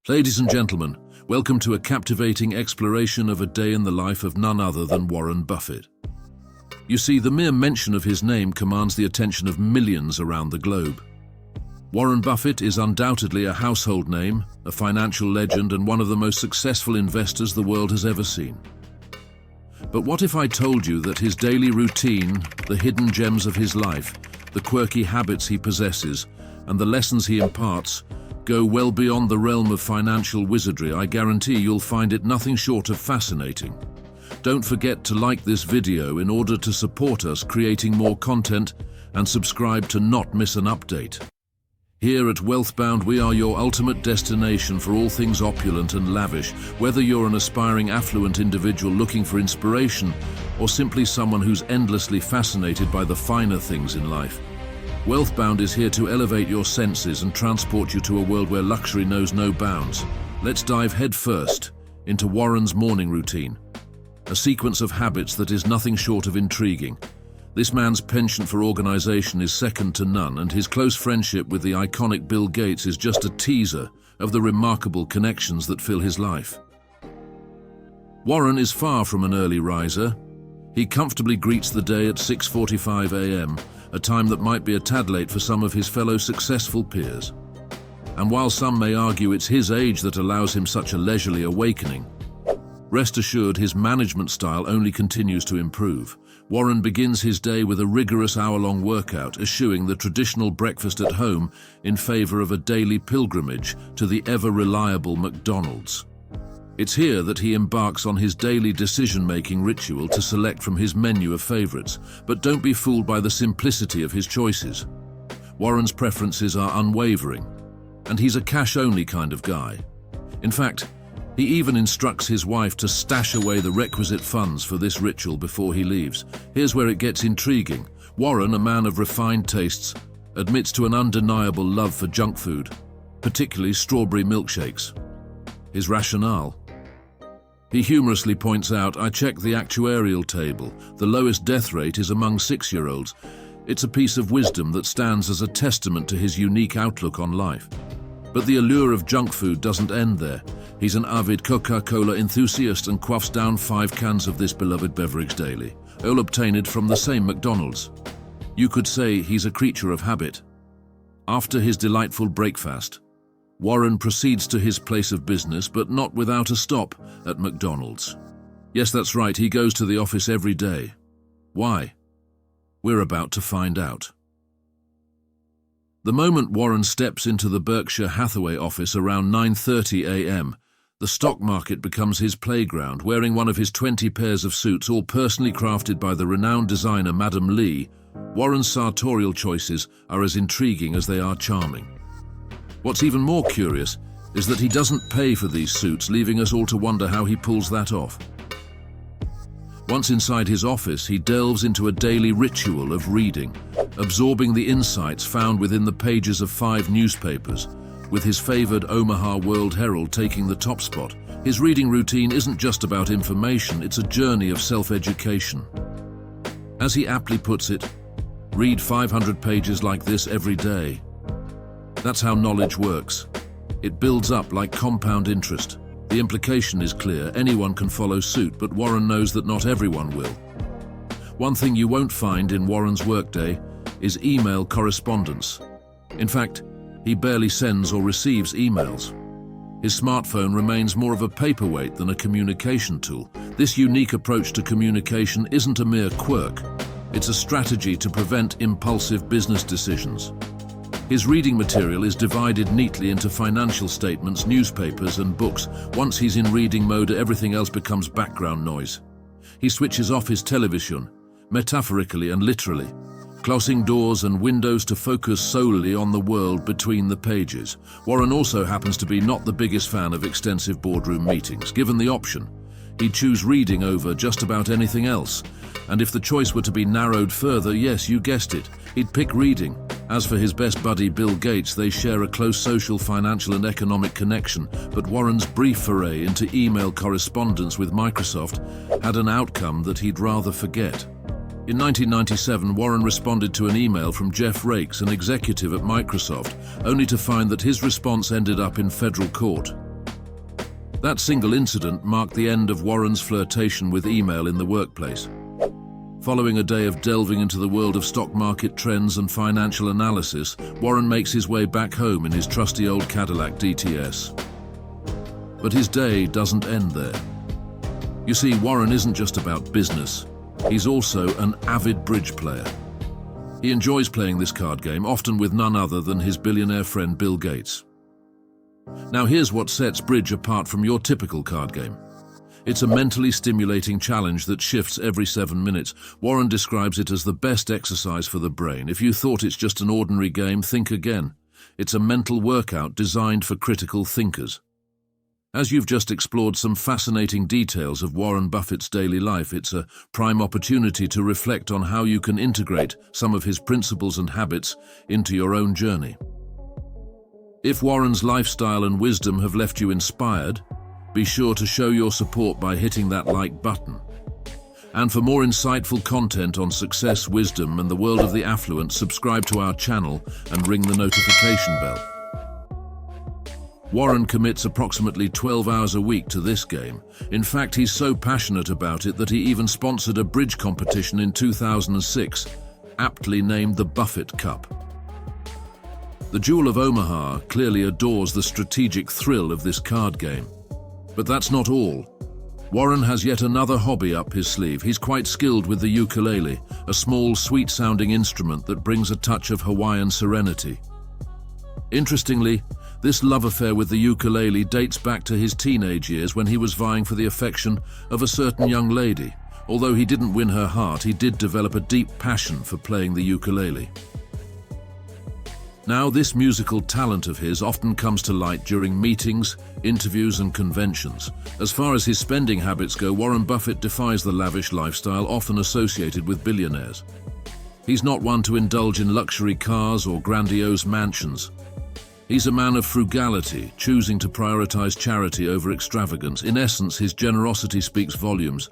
Ladies and gentlemen, welcome to a captivating exploration of a day in the life of none other than Warren Buffett. You see, the mere mention of his name commands the attention of millions around the globe. Warren Buffett is undoubtedly a household name, a financial legend, and one of the most successful investors the world has ever seen. But what if I told you that his daily routine, the hidden gems of his life, the quirky habits he possesses, and the lessons he imparts go well beyond the realm of financial wizardry? I guarantee you'll find it nothing short of fascinating. Don't forget to like this video in order to support us creating more content, and subscribe to not miss an update. Here at Wealthbound, we are your ultimate destination for all things opulent and lavish, whether you're an aspiring affluent individual looking for inspiration or simply someone who's endlessly fascinated by the finer things in life. Wealthbound is here to elevate your senses and transport you to a world where luxury knows no bounds. Let's dive headfirst into Warren's morning routine, a sequence of habits that is nothing short of intriguing. This man's penchant for organization is second to none, and his close friendship with the iconic Bill Gates is just a teaser of the remarkable connections that fill his life. Warren is far from an early riser. He comfortably greets the day at 6:45 a.m., a time that might be a tad late for some of his fellow successful peers. And while some may argue it's his age that allows him such a leisurely awakening, rest assured his management style only continues to improve. Warren begins his day with a rigorous hour-long workout, eschewing the traditional breakfast at home in favor of a daily pilgrimage to the ever-reliable McDonald's. It's here that he embarks on his daily decision-making ritual to select from his menu of favorites. But don't be fooled by the simplicity of his choices. Warren's preferences are unwavering, and he's a cash-only kind of guy. In fact, he even instructs his wife to stash away the requisite funds for this ritual before he leaves. Here's where it gets intriguing. Warren, a man of refined tastes, admits to an undeniable love for junk food, particularly strawberry milkshakes. His rationale? He humorously points out, "I checked the actuarial table. The lowest death rate is among 6-year-olds. It's a piece of wisdom that stands as a testament to his unique outlook on life." But the allure of junk food doesn't end there. He's an avid Coca-Cola enthusiast and quaffs down 5 cans of this beloved beverage daily, all obtained from the same McDonald's. You could say he's a creature of habit. After his delightful breakfast, Warren proceeds to his place of business, but not without a stop at McDonald's. Yes, that's right, he goes to the office every day. Why? We're about to find out. The moment Warren steps into the Berkshire Hathaway office around 9:30 a.m., the stock market becomes his playground. Wearing one of his 20 pairs of suits, all personally crafted by the renowned designer Madam Lee, Warren's sartorial choices are as intriguing as they are charming. What's even more curious is that he doesn't pay for these suits, leaving us all to wonder how he pulls that off. Once inside his office, he delves into a daily ritual of reading, absorbing the insights found within the pages of 5 newspapers, with his favored Omaha World Herald taking the top spot. His reading routine isn't just about information, it's a journey of self-education. As he aptly puts it, read 500 pages like this every day. That's how knowledge works. It builds up like compound interest. The implication is clear, anyone can follow suit, but Warren knows that not everyone will. One thing you won't find in Warren's workday is email correspondence. In fact, he barely sends or receives emails. His smartphone remains more of a paperweight than a communication tool. This unique approach to communication isn't a mere quirk. It's a strategy to prevent impulsive business decisions. His reading material is divided neatly into financial statements, newspapers, and books. Once he's in reading mode, everything else becomes background noise. He switches off his television, metaphorically and literally, closing doors and windows to focus solely on the world between the pages. Warren also happens to be not the biggest fan of extensive boardroom meetings. Given the option, he'd choose reading over just about anything else. And if the choice were to be narrowed further, yes, you guessed it, he'd pick reading. As for his best buddy Bill Gates, they share a close social, financial, and economic connection, but Warren's brief foray into email correspondence with Microsoft had an outcome that he'd rather forget. In 1997, Warren responded to an email from Jeff Rakes, an executive at Microsoft, only to find that his response ended up in federal court. That single incident marked the end of Warren's flirtation with email in the workplace. Following a day of delving into the world of stock market trends and financial analysis, Warren makes his way back home in his trusty old Cadillac DTS. But his day doesn't end there. You see, Warren isn't just about business. He's also an avid bridge player. He enjoys playing this card game, often with none other than his billionaire friend Bill Gates. Now here's what sets bridge apart from your typical card game. It's a mentally stimulating challenge that shifts every 7 minutes. Warren describes it as the best exercise for the brain. If you thought it's just an ordinary game, think again. It's a mental workout designed for critical thinkers. As you've just explored some fascinating details of Warren Buffett's daily life, it's a prime opportunity to reflect on how you can integrate some of his principles and habits into your own journey. If Warren's lifestyle and wisdom have left you inspired, be sure to show your support by hitting that like button. And for more insightful content on success, wisdom, and the world of the affluent, subscribe to our channel and ring the notification bell. Warren commits approximately 12 hours a week to this game. In fact, he's so passionate about it that he even sponsored a bridge competition in 2006, aptly named the Buffett Cup. The Jewel of Omaha clearly adores the strategic thrill of this card game. But that's not all. Warren has yet another hobby up his sleeve. He's quite skilled with the ukulele, a small, sweet-sounding instrument that brings a touch of Hawaiian serenity. Interestingly, this love affair with the ukulele dates back to his teenage years when he was vying for the affection of a certain young lady. Although he didn't win her heart, he did develop a deep passion for playing the ukulele. Now, this musical talent of his often comes to light during meetings, interviews, and conventions. As far as his spending habits go, Warren Buffett defies the lavish lifestyle often associated with billionaires. He's not one to indulge in luxury cars or grandiose mansions. He's a man of frugality, choosing to prioritize charity over extravagance. In essence, his generosity speaks volumes.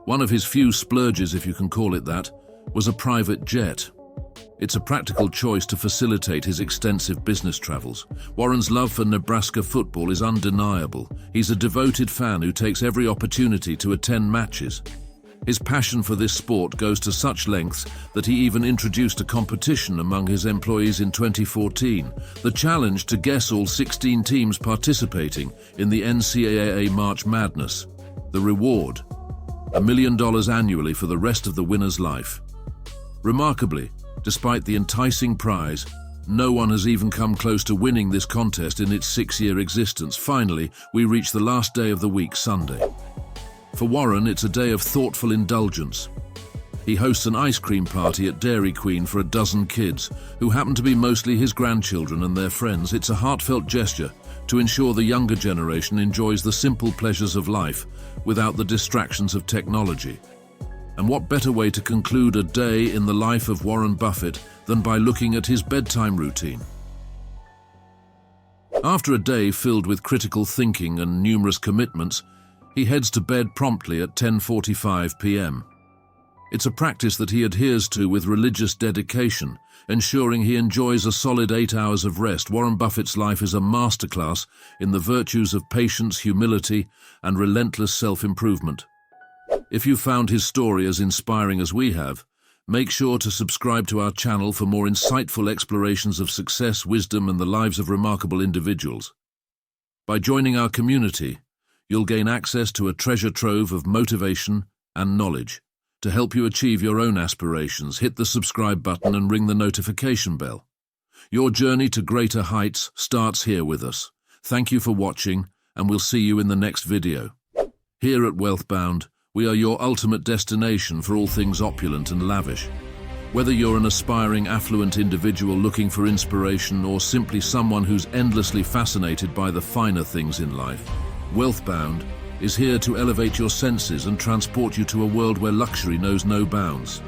One of his few splurges, if you can call it that, was a private jet. It's a practical choice to facilitate his extensive business travels. Warren's love for Nebraska football is undeniable. He's a devoted fan who takes every opportunity to attend matches. His passion for this sport goes to such lengths that he even introduced a competition among his employees in 2014. The challenge to guess all 16 teams participating in the NCAA March Madness. The reward, $1 million annually for the rest of the winner's life. Remarkably, despite the enticing prize, no one has even come close to winning this contest in its 6-year existence. Finally, we reach the last day of the week, Sunday. For Warren, it's a day of thoughtful indulgence. He hosts an ice cream party at Dairy Queen for a dozen kids, who happen to be mostly his grandchildren and their friends. It's a heartfelt gesture to ensure the younger generation enjoys the simple pleasures of life without the distractions of technology. And what better way to conclude a day in the life of Warren Buffett than by looking at his bedtime routine? After a day filled with critical thinking and numerous commitments, he heads to bed promptly at 10:45 p.m. It's a practice that he adheres to with religious dedication, ensuring he enjoys a solid 8 hours of rest. Warren Buffett's life is a masterclass in the virtues of patience, humility, and relentless self-improvement. If you found his story as inspiring as we have, make sure to subscribe to our channel for more insightful explorations of success, wisdom, and the lives of remarkable individuals. By joining our community, you'll gain access to a treasure trove of motivation and knowledge. To help you achieve your own aspirations, hit the subscribe button and ring the notification bell. Your journey to greater heights starts here with us. Thank you for watching, and we'll see you in the next video. Here at Wealthbound, we are your ultimate destination for all things opulent and lavish. Whether you're an aspiring affluent individual looking for inspiration or simply someone who's endlessly fascinated by the finer things in life, Wealthbound is here to elevate your senses and transport you to a world where luxury knows no bounds.